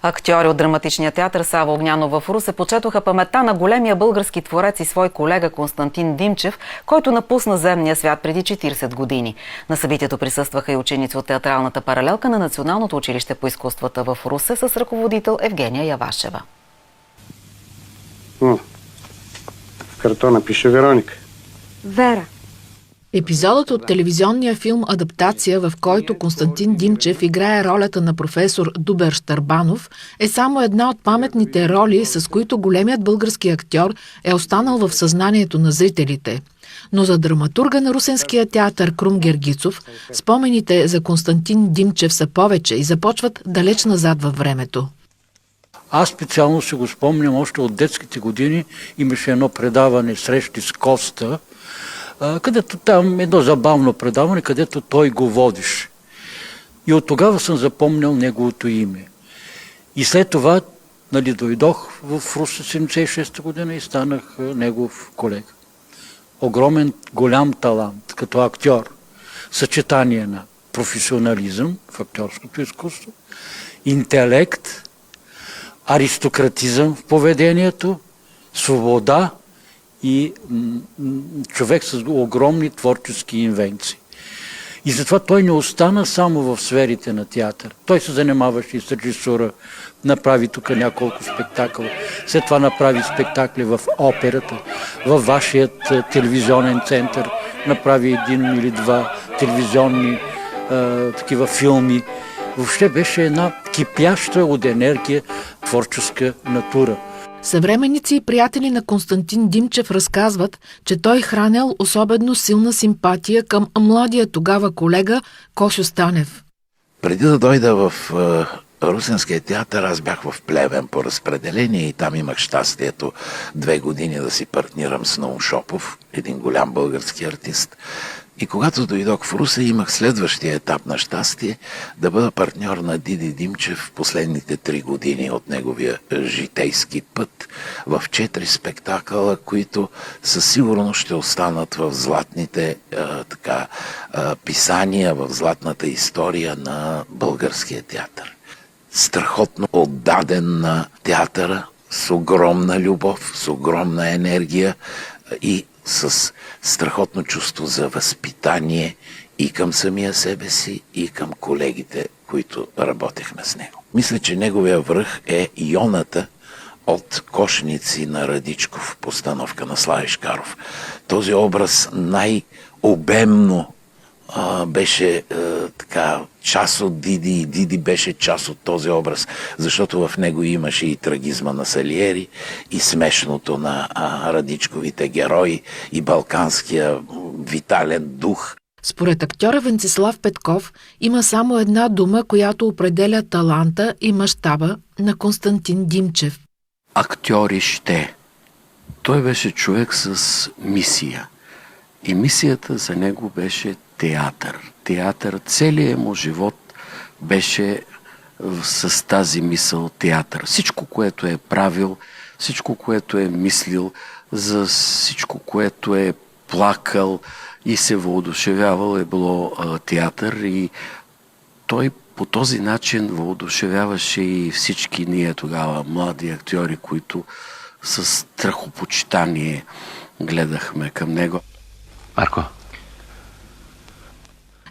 Актьори от драматичния театър Сава Огнянов в Русе почетоха паметта на големия български творец и свой колега Константин Димчев, който напусна земния свят преди 40 години. На събитието присъстваха и ученици от театралната паралелка на Националното училище по изкуствата в Русе с ръководител Евгения Явашева. В картона пише Вероника. Вера. Епизодът от телевизионния филм «Адаптация», в който Константин Димчев играе ролята на професор Дубер Щърбанов, е само една от паметните роли, с които големият български актьор е останал в съзнанието на зрителите. Но за драматурга на Русенския театър Крум Гергицов спомените за Константин Димчев са повече и започват далеч назад във времето. Аз специално се го спомням още от детските години. Имаше едно предаване "Срещи с Коста", където там едно забавно предаване, където той го водиш. И от тогава съм запомнял неговото име. И след това дойдох в Русе 76-та година и станах негов колега. Огромен, голям талант като актьор. Съчетание на професионализъм в актьорското изкуство, интелект, аристократизъм в поведението, свобода и човек с огромни творчески инвенции. И затова той не остана само в сферите на театър. Той се занимаваше и с режисура, направи тук няколко спектакъла. След това направи спектакли в операта, във вашият телевизионен център. Направи един или два телевизионни такива филми. Въобще беше една кипяща от енергия творческа натура. Съвременници и приятели на Константин Димчев разказват, че той хранел особено силна симпатия към младия тогава колега Косьо Станев. Преди да дойда в Русенския театър, аз бях в Плевен по разпределение и там имах щастието 2 години да си партнирам с Наум Шопов, един голям български артист. И когато дойдох в Русе, имах следващия етап на щастие да бъда партньор на Диди Димчев в последните 3 години от неговия житейски път в 4 спектакъла, които със сигурност ще останат в златните писания, в златната история на българския театър. Страхотно отдаден на театъра, с огромна любов, с огромна енергия и с страхотно чувство за възпитание и към самия себе си, и към колегите, които работехме с него. Мисля, че неговия връх е Йоната от Кошници на Радичков, постановка на Слави Шкаров. Този образ най-обемно беше част от Диди, и Диди беше част от този образ, защото в него имаше и трагизма на Салиери, и смешното на Радичковите герои, и балканския витален дух. Според актьора Венцислав Петков има само една дума, която определя таланта и мащаба на Константин Димчев. Актьорище. Той беше човек с мисия. И мисията за него беше театър. Театър, целият му живот беше с тази мисъл театър. Всичко, което е правил, всичко, което е мислил, за всичко, което е плакал и се въодушевявал, е било театър. И той по този начин въодушевяваше и всички ние тогава млади актьори, които с страхопочитание гледахме към него. Марко.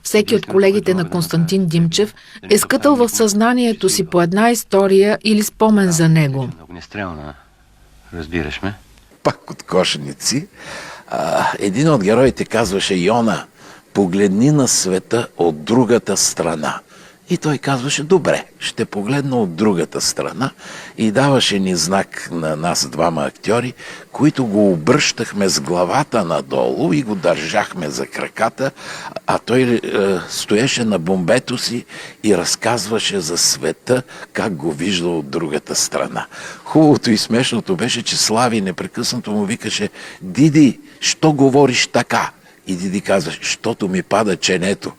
Всеки от колегите на Константин Димчев е скътал в съзнанието си по една история или спомен за него. Огнестрелна, разбираш ме? Пак от Кошеници. Един от героите казваше: Йона, погледни на света от другата страна. И той казваше: добре, ще погледна от другата страна, и даваше ни знак на нас двама актьори, които го обръщахме с главата надолу и го държахме за краката, а той стоеше на бомбето си и разказваше за света, как го вижда от другата страна. Хубавото и смешното беше, че Слави непрекъснато му викаше: Диди, що говориш така? И Диди казва: щото ми пада ченето.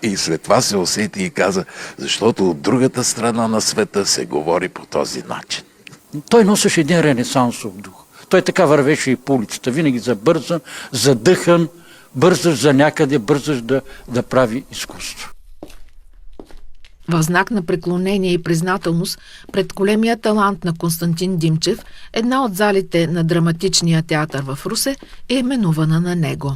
И след това се усети и каза: защото от другата страна на света се говори по този начин. Той носеше един ренесансов дух. Той така вървеше и по улицата, винаги забързан, задъхан, бързаш за някъде, бързаш да прави изкуство. В знак на преклонение и признателност пред големия талант на Константин Димчев, една от залите на Драматичния театър в Русе е именувана на него.